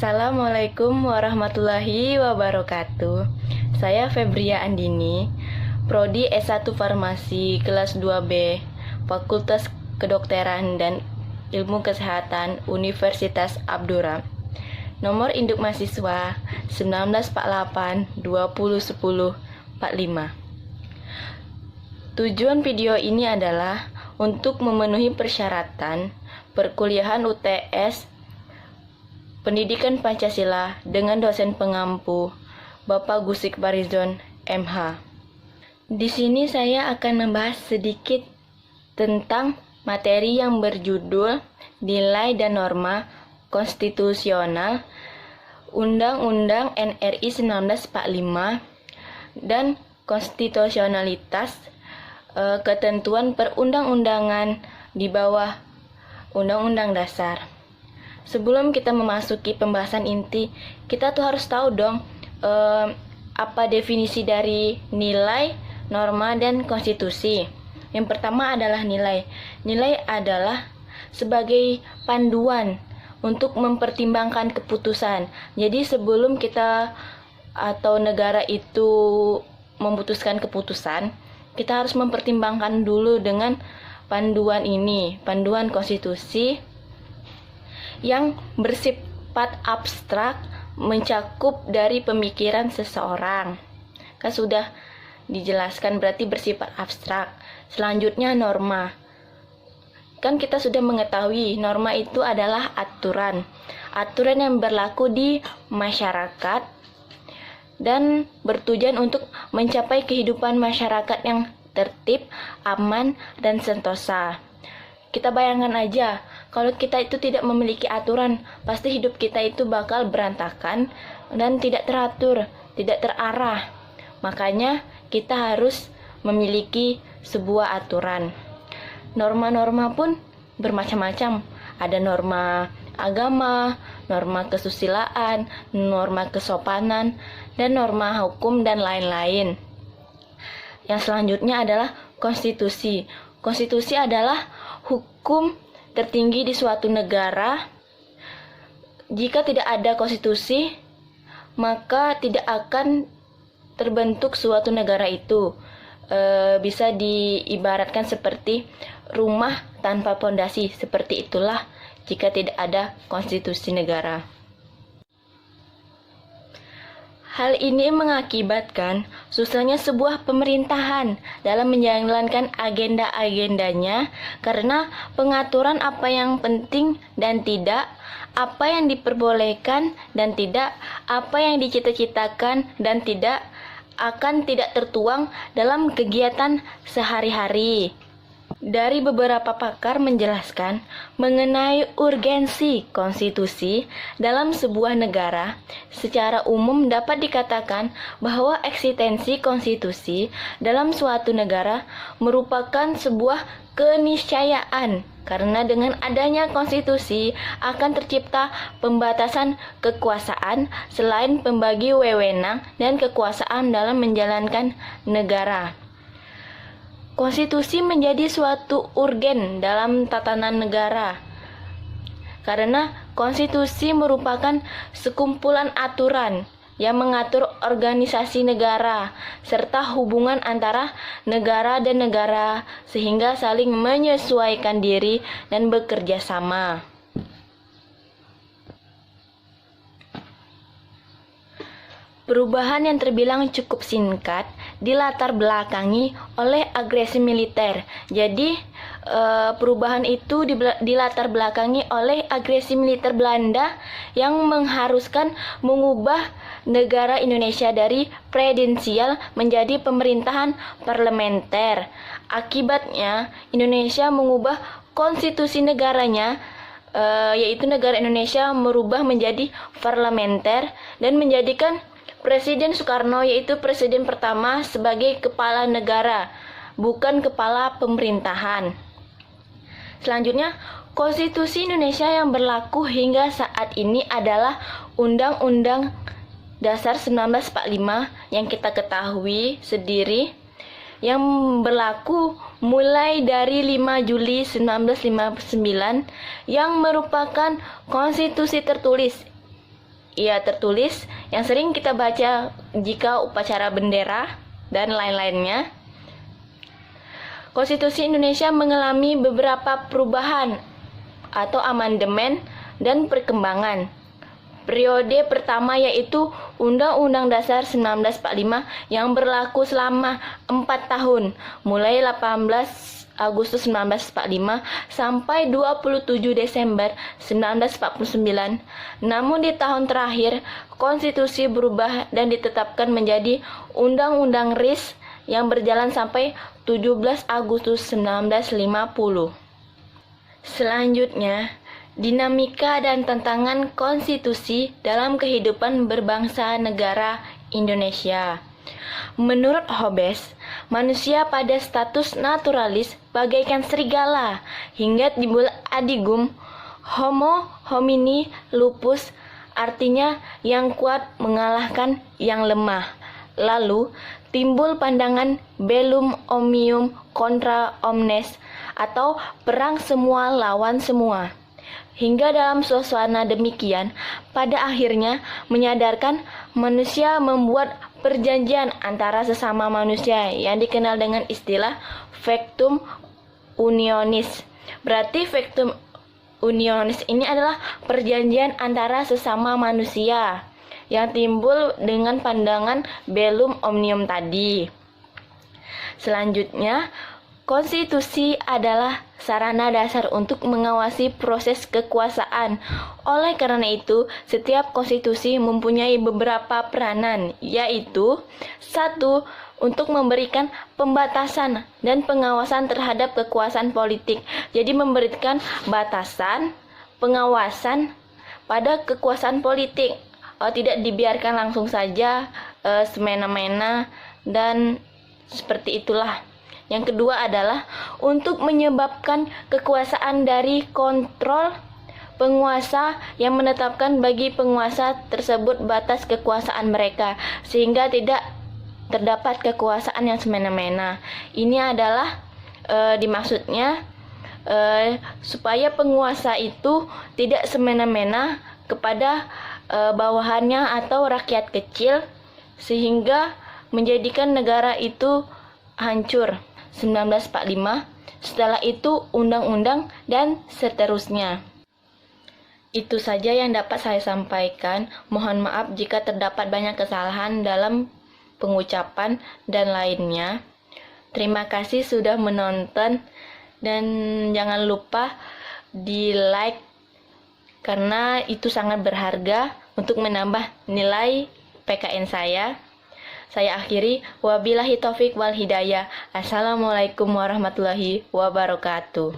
Assalamualaikum warahmatullahi wabarakatuh. Saya Febria Andini, Prodi S1 Farmasi kelas 2B, Fakultas Kedokteran dan Ilmu Kesehatan Universitas Abdurrahman. Nomor induk mahasiswa 1948 2010 45. Tujuan video ini adalah untuk memenuhi persyaratan perkuliahan UTS Pendidikan Pancasila dengan dosen pengampu Bapak Gusik Barizon MH. Di sini saya akan membahas sedikit tentang materi yang berjudul Nilai dan Norma Konstitusional Undang-Undang NRI 1945 dan konstitusionalitas ketentuan perundang-undangan di bawah Undang-Undang Dasar. Sebelum kita memasuki pembahasan inti, kita tuh harus tahu dong apa definisi dari nilai, norma, dan konstitusi. Yang pertama adalah nilai. Nilai adalah sebagai panduan untuk mempertimbangkan keputusan. Jadi sebelum kita atau negara itu memutuskan keputusan, kita harus mempertimbangkan dulu dengan panduan ini, panduan konstitusi yang bersifat abstrak, mencakup dari pemikiran seseorang. Kan sudah dijelaskan berarti bersifat abstrak. Selanjutnya norma. Kan kita sudah mengetahui norma itu adalah aturan. Aturan yang berlaku di masyarakat dan bertujuan untuk mencapai kehidupan masyarakat yang tertib, aman, dan sentosa. Kita bayangkan aja, kalau kita itu tidak memiliki aturan, pasti hidup kita itu bakal berantakan dan tidak teratur, tidak terarah. Makanya kita harus memiliki sebuah aturan. Norma-norma pun bermacam-macam. Ada norma agama, norma kesusilaan, norma kesopanan, dan norma hukum dan lain-lain. Yang selanjutnya adalah konstitusi. Konstitusi adalah hukum tertinggi di suatu negara. Jika tidak ada konstitusi, maka tidak akan terbentuk suatu negara itu. Bisa diibaratkan seperti rumah tanpa pondasi. Seperti itulah jika tidak ada konstitusi negara. Hal ini mengakibatkan susahnya sebuah pemerintahan dalam menjalankan agenda-agendanya karena pengaturan apa yang penting dan tidak, apa yang diperbolehkan dan tidak, apa yang dicita-citakan dan tidak, akan tidak tertuang dalam kegiatan sehari-hari. Dari beberapa pakar menjelaskan mengenai urgensi konstitusi dalam sebuah negara, secara umum dapat dikatakan bahwa eksistensi konstitusi dalam suatu negara merupakan sebuah keniscayaan karena dengan adanya konstitusi akan tercipta pembatasan kekuasaan selain pembagi wewenang dan kekuasaan dalam menjalankan negara. Konstitusi menjadi suatu urgen dalam tatanan negara karena konstitusi merupakan sekumpulan aturan yang mengatur organisasi negara serta hubungan antara negara dan negara sehingga saling menyesuaikan diri dan bekerja sama. Perubahan yang terbilang cukup singkat dilatar belakangi oleh agresi militer. Jadi perubahan itu dilatar belakangi oleh agresi militer Belanda yang mengharuskan mengubah negara Indonesia dari presidensial menjadi pemerintahan parlementer. Akibatnya Indonesia mengubah konstitusi negaranya, yaitu negara Indonesia merubah menjadi parlementer dan menjadikan Presiden Soekarno, yaitu presiden pertama, sebagai kepala negara, bukan kepala pemerintahan. Selanjutnya, konstitusi Indonesia yang berlaku hingga saat ini adalah Undang-Undang Dasar 1945 yang kita ketahui sendiri, yang berlaku mulai dari 5 Juli 1959 yang merupakan konstitusi tertulis ia tertulis yang sering kita baca jika upacara bendera dan lain-lainnya. Konstitusi Indonesia mengalami beberapa perubahan atau amandemen dan perkembangan. Periode pertama yaitu Undang-Undang Dasar 1945 yang berlaku selama 4 tahun, mulai 18 Agustus 1945 sampai 27 Desember 1949. Namun di tahun terakhir, konstitusi berubah dan ditetapkan menjadi Undang-Undang RIS yang berjalan sampai 17 Agustus 1950. Selanjutnya, dinamika dan tantangan konstitusi dalam kehidupan berbangsa negara Indonesia. Menurut Hobbes, manusia pada status naturalis bagaikan serigala hingga timbul adigum homo homini lupus, artinya yang kuat mengalahkan yang lemah. Lalu timbul pandangan bellum omnium contra omnes atau perang semua lawan semua. Hingga dalam suasana demikian, pada akhirnya menyadarkan manusia membuat perjanjian antara sesama manusia yang dikenal dengan istilah factum unionis. Berarti factum unionis ini adalah perjanjian antara sesama manusia yang timbul dengan pandangan bellum omnium tadi. Selanjutnya, konstitusi adalah sarana dasar untuk mengawasi proses kekuasaan. Oleh karena itu, setiap konstitusi mempunyai beberapa peranan, yaitu 1. Untuk memberikan pembatasan dan pengawasan terhadap kekuasaan politik. Jadi memberikan batasan, pengawasan pada kekuasaan politik. Tidak dibiarkan langsung saja semena-mena dan seperti itulah. Yang kedua adalah untuk menyebabkan kekuasaan dari kontrol penguasa yang menetapkan bagi penguasa tersebut batas kekuasaan mereka sehingga tidak terdapat kekuasaan yang semena-mena. Ini adalah dimaksudnya supaya penguasa itu tidak semena-mena kepada bawahannya atau rakyat kecil sehingga menjadikan negara itu hancur. 1945, setelah itu undang-undang dan seterusnya. Itu saja yang dapat saya sampaikan. Mohon maaf jika terdapat banyak kesalahan dalam pengucapan dan lainnya. Terima kasih sudah menonton dan jangan lupa di like karena itu sangat berharga untuk menambah nilai PKN saya. Saya akhiri, wabillahi taufik wal hidayah. Assalamualaikum warahmatullahi wabarakatuh.